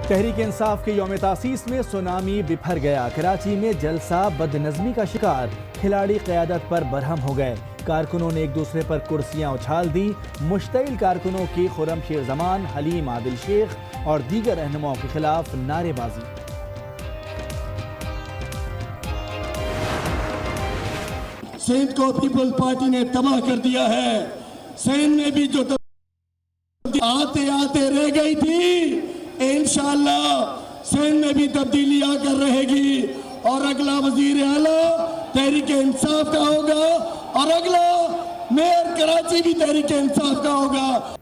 تحریک انصاف کے یوم تاسیس میں سونامی بپھر گیا۔ کراچی میں جلسہ بدنظمی کا شکار، کھلاڑی قیادت پر برہم ہو گئے، کارکنوں نے ایک دوسرے پر کرسیاں اچھال دی۔ مشتعل کارکنوں کی خرم شیر زمان، حلیم عادل شیخ اور دیگر رہنماؤں کے خلاف نعرے بازی۔ سندھ کو پیپل پارٹی نے تباہ کر دیا ہے۔ سندھ میں بھی جو آتے آتے رہ گئی تھی، انشاءاللہ سندھ میں بھی تبدیلی آ کر رہے گی، اور اگلا وزیر اعلیٰ تحریک انصاف کا ہوگا، اور اگلا میئر کراچی بھی تحریک انصاف کا ہوگا۔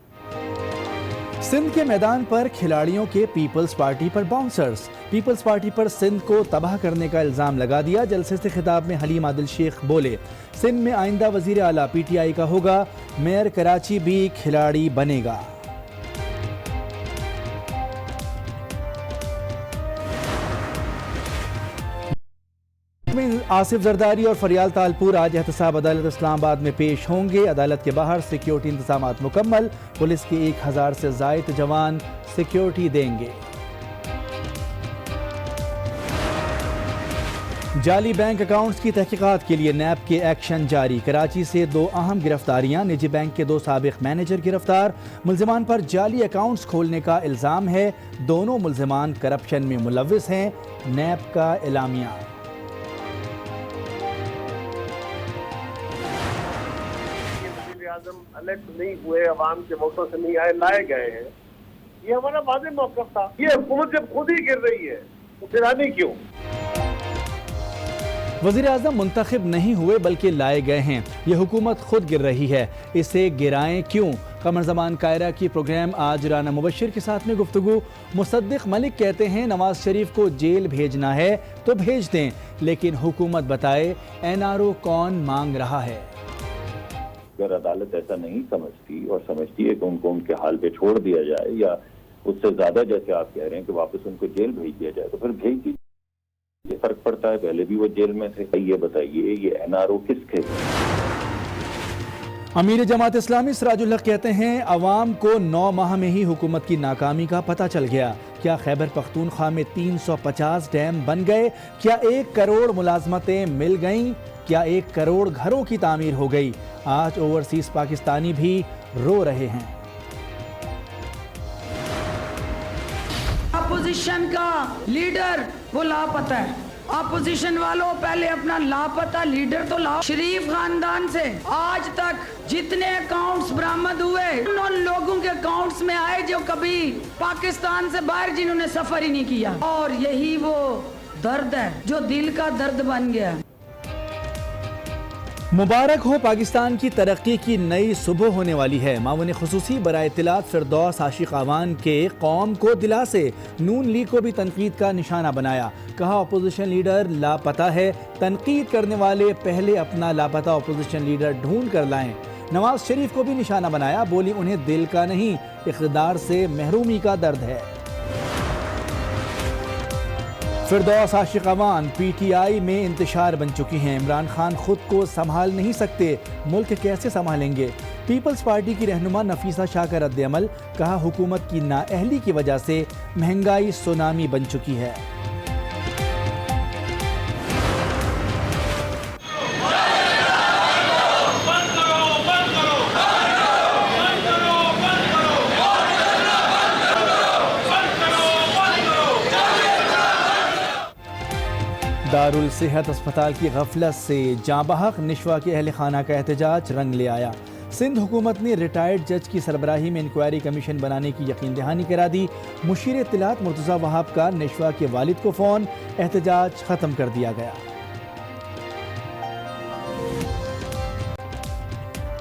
سندھ کے میدان پر کھلاڑیوں کے پیپلز پارٹی پر باؤنسرز، پیپلز پارٹی پر سندھ کو تباہ کرنے کا الزام لگا دیا۔ جلسے سے خطاب میں حلیم عادل شیخ بولے، سندھ میں آئندہ وزیر اعلیٰ پی ٹی آئی کا ہوگا، میئر کراچی بھی کھلاڑی بنے گا۔ آصف زرداری اور فریال تالپور آج احتساب عدالت اسلام آباد میں پیش ہوں گے۔ عدالت کے باہر سیکیورٹی انتظامات مکمل، پولیس کے 1000 سے زائد جوان سیکیورٹی دیں گے۔ جعلی بینک اکاؤنٹس کی تحقیقات کے لیے نیب کے ایکشن جاری۔ کراچی سے 2 اہم گرفتاریاں، نجی بینک کے 2 سابق مینیجر گرفتار، ملزمان پر جعلی اکاؤنٹس کھولنے کا الزام ہے، دونوں ملزمان کرپشن میں ملوث ہیں، نیب کا اعلامیہ۔ الیکٹ نہیں ہوئے، عوام کے ووٹوں سے نہیں آئے، لائے گئے ہیں، یہ ہمارا واضح موقف تھا۔ یہ حکومت جب خود ہی گر رہی ہے تو پھر آنے کیوں؟ وزیر اعظم منتخب نہیں ہوئے بلکہ لائے گئے ہیں، یہ حکومت خود گر رہی ہے، اسے گرائیں کیوں؟ قمر زمان کائرہ کی پروگرام آج رانا مبشر کے ساتھ میں گفتگو۔ مصدق ملک کہتے ہیں نواز شریف کو جیل بھیجنا ہے تو بھیج دیں، لیکن حکومت بتائے این آر او کون مانگ رہا ہے۔ اگر عدالت ایسا نہیں سمجھتی اور سمجھتی ہے کہ ان کو ان کے حال پہ چھوڑ دیا جائے، یا اس سے زیادہ جیسے آپ کہہ رہے ہیں کہ واپس ان کو جیل بھیج دیا جائے، تو پھر بھیج دیجیے، یہ فرق پڑتا ہے، پہلے بھی وہ جیل میں تھے۔ یہ بتائیے یہ این آر او کس کے؟ امیر جماعت اسلامی سراج الحق کہتے ہیں عوام کو 9 ماہ میں ہی حکومت کی ناکامی کا پتہ چل گیا۔ کیا خیبر پختونخوا میں 350 ڈیم بن گئے؟ کیا 1 کروڑ ملازمتیں مل گئیں؟ کیا 1 کروڑ گھروں کی تعمیر ہو گئی؟ آج اوورسیز پاکستانی بھی رو رہے ہیں۔ اپوزیشن کا لیڈر وہ لاپتہ ہے۔ اپوزیشن والوں پہلے اپنا لاپتہ لیڈر تو لاؤ۔ شریف خاندان سے آج تک جتنے اکاؤنٹس برآمد ہوئے ان لوگوں کے اکاؤنٹس میں آئے جو کبھی پاکستان سے باہر جنہوں نے سفر ہی نہیں کیا، اور یہی وہ درد ہے جو دل کا درد بن گیا۔ مبارک ہو، پاکستان کی ترقی کی نئی صبح ہونے والی ہے۔ معاون خصوصی برائے اطلاعات فردوس عاشق اعوان کے قوم کو دلاسے، نون لیگ کو بھی تنقید کا نشانہ بنایا، کہا اپوزیشن لیڈر لاپتہ ہے، تنقید کرنے والے پہلے اپنا لاپتہ اپوزیشن لیڈر ڈھونڈ کر لائیں۔ نواز شریف کو بھی نشانہ بنایا، بولی انہیں دل کا نہیں اقتدار سے محرومی کا درد ہے۔ Firdous Ashiq Awan P T I میں انتشار بن چکی ہیں، عمران خان خود کو سنبھال نہیں سکتے، ملک کیسے سنبھالیں گے؟ پیپلز پارٹی کی رہنما نفیسہ شاہ کا رد عمل، کہا حکومت کی نااہلی کی وجہ سے مہنگائی سونامی بن چکی ہے۔ دارالصحت اسپتال کی غفلت سے جاں بحق نشوا کے اہل خانہ کا احتجاج رنگ لے آیا۔ سندھ حکومت نے ریٹائرڈ جج کی سربراہی میں انکوائری کمیشن بنانے کی یقین دہانی کرا دی۔ مشیر اطلاعات مرتضی وہاب کا نشوا کے والد کو فون، احتجاج ختم کر دیا گیا۔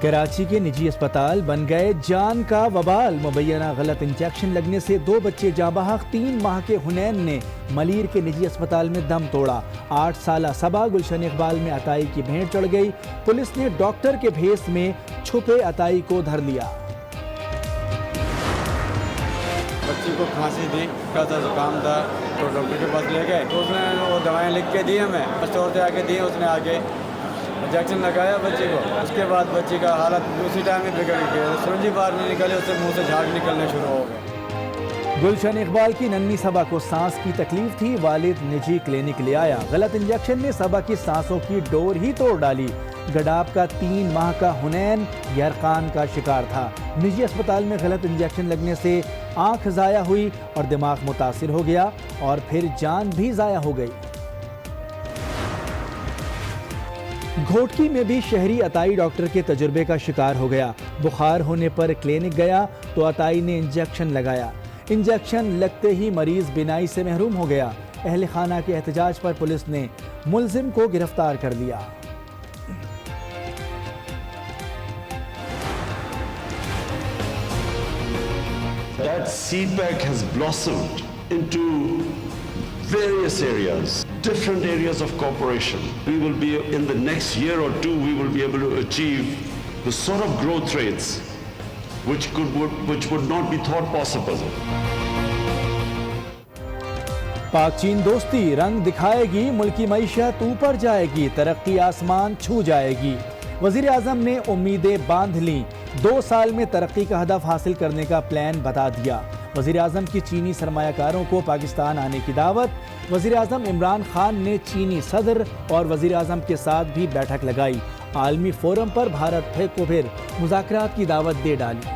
کراچی کے نجی اسپتال بن گئے جان کا وبال، مبینہ غلط انجیکشن لگنے سے 2 بچے جاں بحق، 3 ماہ کے حنین نے ملیر کے نجی اسپتال میں دم توڑا، 8 سالہ صبا گلشن اقبال میں عطائی کی بھیڑ چڑھ گئی، پولیس نے ڈاکٹر کے بھیس میں چھپے عطائی کو دھر لیا۔ بچی کو کھانسی تھی، کا تھا زکام تھا، تو ڈاکٹر کے پاس لے گئے، تو اس نے وہ دوائیں لکھ کے دی ہمیں، اسٹور سے آ کے دی، اس نے آ کے انجیکشن لگایا بچی کو۔ اس کے بعد بچی کا حالت اسی ٹائم میں بگڑ گئی، سرنجی باہر نہیں نکلی، اس سے منہ سے جھاگ نکلنے شروع ہو گئے۔ گلشن اقبال کی ننھی صبا کو سانس کی تکلیف تھی، والد نجی کلینک لے آیا، غلط انجیکشن نے صبا کی سانسوں کی ڈور ہی توڑ ڈالی۔ گڈاب کا 3 ماہ کا حنین یرقان کا شکار تھا، نجی اسپتال میں غلط انجیکشن لگنے سے آنکھ ضائع ہوئی اور دماغ متاثر ہو گیا اور پھر جان بھی ضائع ہو گئی۔ گھوٹکی میں بھی شہری عطائی ڈاکٹر کے تجربے کا شکار ہو گیا، بخار ہونے پر کلینک گیا تو عطائی نے انجیکشن لگایا، انجیکشن لگتے ہی مریض بینائی سے محروم ہو گیا۔ اہل خانہ کے احتجاج پر پولیس نے ملزم کو گرفتار کر لیا۔ That CPAC has blossomed into various areas, different areas of cooperation. We will be, in the next year or two, we will be able to achieve the sort of growth rates which would not be thought possible. پاک چین دوستی رنگ دکھائے گی، ملکی معیشت اوپر جائے گی، ترقی آسمان چھو جائے گی۔ وزیر اعظم نے امیدیں باندھ لیں، 2 سال میں ترقی کا ہدف حاصل کرنے کا پلان بتا دیا۔ وزیر اعظم کی چینی سرمایہ کاروں کو پاکستان آنے کی دعوت۔ وزیر اعظم عمران خان نے چینی صدر اور وزیر اعظم کے ساتھ بھی بیٹھک لگائی، عالمی فورم پر بھارت کو پھر مذاکرات کی دعوت دے ڈالی۔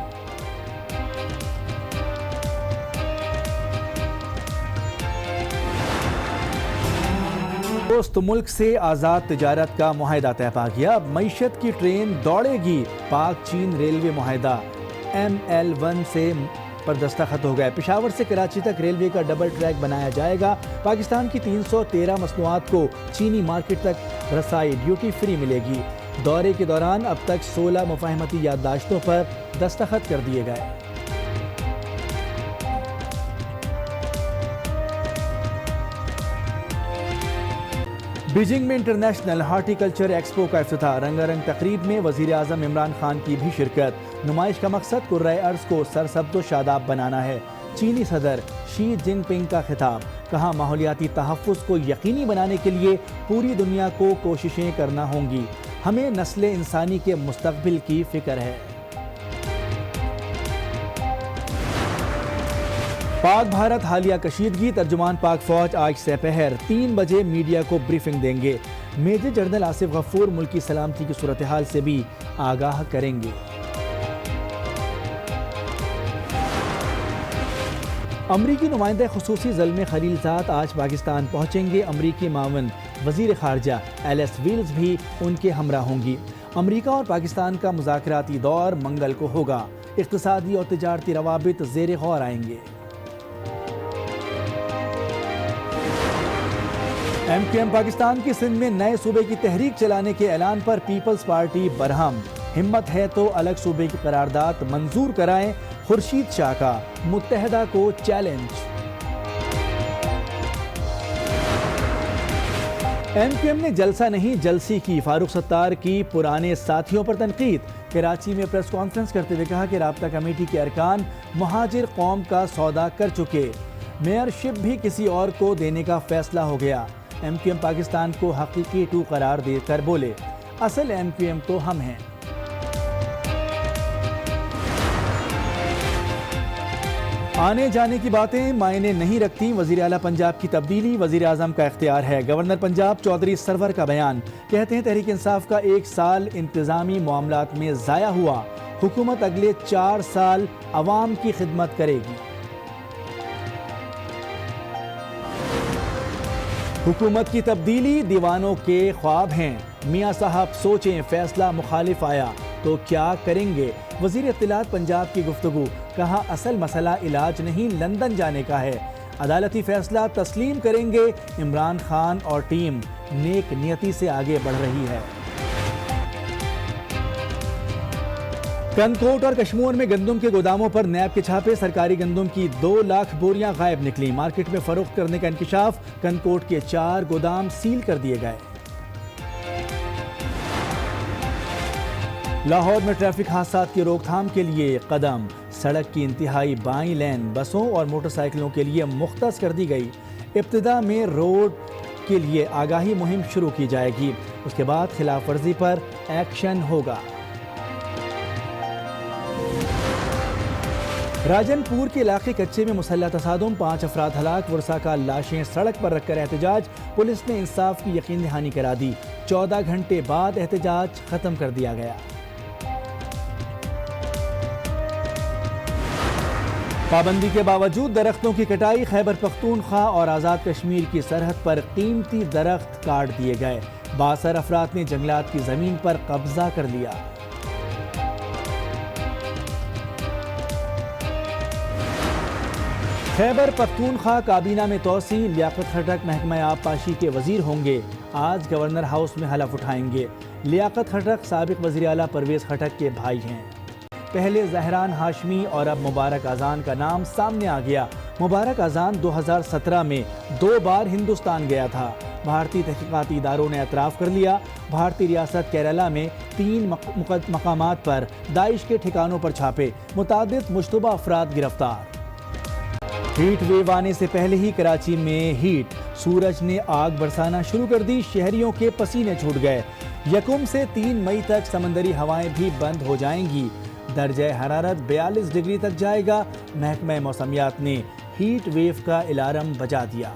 دوست ملک سے آزاد تجارت کا معاہدہ طے پا گیا، اب معیشت کی ٹرین دوڑے گی۔ پاک چین ریلوے معاہدہ ML1 سے پر دستخط ہو گئے، پشاور سے کراچی تک ریلوے کا ڈبل ٹریک بنایا جائے گا۔ پاکستان کی 313 مصنوعات کو چینی مارکیٹ تک رسائی ڈیوٹی فری ملے گی۔ دورے کے دوران اب تک 16 مفاہمتی یادداشتوں پر دستخط کر دیے گئے۔ بیجنگ میں انٹرنیشنل ہارٹی کلچر ایکسپو کا افتتاح، رنگا رنگ تقریب میں وزیر اعظم عمران خان کی بھی شرکت۔ نمائش کا مقصد کرۂ ارض کو سرسبز و شاداب بنانا ہے۔ چینی صدر شی جن پنگ کا خطاب، کہا ماحولیاتی تحفظ کو یقینی بنانے کے لیے پوری دنیا کو کوششیں کرنا ہوں گی، ہمیں نسل انسانی کے مستقبل کی فکر ہے۔ پاک بھارت حالیہ کشیدگی، ترجمان پاک فوج آج سپہر 3 بجے میڈیا کو بریفنگ دیں گے۔ میجر جنرل آصف غفور ملکی سلامتی کی صورتحال سے بھی آگاہ کریں گے۔ امریکی نمائندہ خصوصی زلمے خلیلزاد آج پاکستان پہنچیں گے۔ امریکی معاون وزیر خارجہ ایلس ویلز بھی ان کے ہمراہ ہوں گی۔ امریکہ اور پاکستان کا مذاکراتی دور منگل کو ہوگا، اقتصادی اور تجارتی روابط زیر غور آئیں گے۔ MQM پاکستان کی سندھ میں نئے صوبے کی تحریک چلانے کے اعلان پر پیپلز پارٹی برہم، ہمت ہے تو الگ صوبے کی قرارداد منظور کرائیں، خورشید شاہ کا متحدہ کو چیلنج۔ MQM نے جلسہ نہیں جلسی کی، فاروق ستار کی پرانے ساتھیوں پر تنقید۔ کراچی میں پریس کانفرنس کرتے ہوئے کہا کہ رابطہ کمیٹی کے ارکان مہاجر قوم کا سودا کر چکے، میئرشپ بھی کسی اور کو دینے کا فیصلہ ہو گیا۔ MQM پاکستان کو حقیقی 2 قرار دے کر بولے، اصل MQM تو ہم ہیں۔ آنے جانے کی باتیں معنی نہیں رکھتی، وزیر اعلیٰ پنجاب کی تبدیلی وزیر اعظم کا اختیار ہے۔ گورنر پنجاب چودھری سرور کا بیان، کہتے ہیں تحریک انصاف کا 1 سال انتظامی معاملات میں ضائع ہوا، حکومت اگلے 4 سال عوام کی خدمت کرے گی۔ حکومت کی تبدیلی دیوانوں کے خواب ہیں، میاں صاحب سوچیں، فیصلہ مخالف آیا تو کیا کریں گے؟ وزیر اطلاعات پنجاب کی گفتگو، کہا اصل مسئلہ علاج نہیں لندن جانے کا ہے، عدالتی فیصلہ تسلیم کریں گے، عمران خان اور ٹیم نیک نیتی سے آگے بڑھ رہی ہے۔ کنکوٹ اور کشمور میں گندم کے گوداموں پر نیب کے چھاپے، سرکاری گندم کی 2 لاکھ بوریاں غائب نکلیں، مارکیٹ میں فروخت کرنے کا انکشاف، کنکوٹ کے 4 گودام سیل کر دیے گئے۔ لاہور میں ٹریفک حادثات کی روک تھام کے لیے قدم، سڑک کی انتہائی بائیں لین بسوں اور موٹر سائیکلوں کے لیے مختص کر دی گئی۔ ابتدا میں روڈ کے لیے آگاہی مہم شروع کی جائے گی، اس کے بعد خلاف ورزی پر ایکشن ہوگا۔ راجنپور کے علاقے کچے میں مسلح تصادم، 5 افراد ہلاک، ورثاء کا لاشیں سڑک پر رکھ کر احتجاج، پولیس نے انصاف کی یقین دہانی کرا دی، 14 گھنٹے بعد احتجاج ختم کر دیا گیا۔ پابندی کے باوجود درختوں کی کٹائی، خیبر پختونخوا اور آزاد کشمیر کی سرحد پر قیمتی درخت کاٹ دیے گئے، 62 افراد نے جنگلات کی زمین پر قبضہ کر لیا۔ خیبر پختونخوا کابینہ میں توسیع، لیاقت خٹک محکمہ آبپاشی کے وزیر ہوں گے، آج گورنر ہاؤس میں حلف اٹھائیں گے۔ لیاقت خٹک سابق وزیر اعلیٰ پرویز خٹک کے بھائی ہیں۔ پہلے زہران ہاشمی اور اب مبارک اذان کا نام سامنے آ گیا۔ مبارک اذان 2017 میں 2 بار ہندوستان گیا تھا۔ بھارتی تحقیقاتی اداروں نے اعتراف کر لیا۔ بھارتی ریاست کیرالہ میں 3 مقامات پر داعش کے ٹھکانوں پر چھاپے، متعدد مشتبہ افراد گرفتار۔ ہیٹ ویو آنے سے پہلے ہی کراچی میں ہیٹ، سورج نے آگ برسانا شروع کر دی، شہریوں کے پسینے چھوٹ گئے۔ 1 سے 3 مئی تک سمندری ہوائیں بھی بند ہو جائیں گی، درجہ حرارت 42 ڈگری تک جائے گا۔ محکمہ موسمیات نے ہیٹ ویو کا الارم بجا دیا۔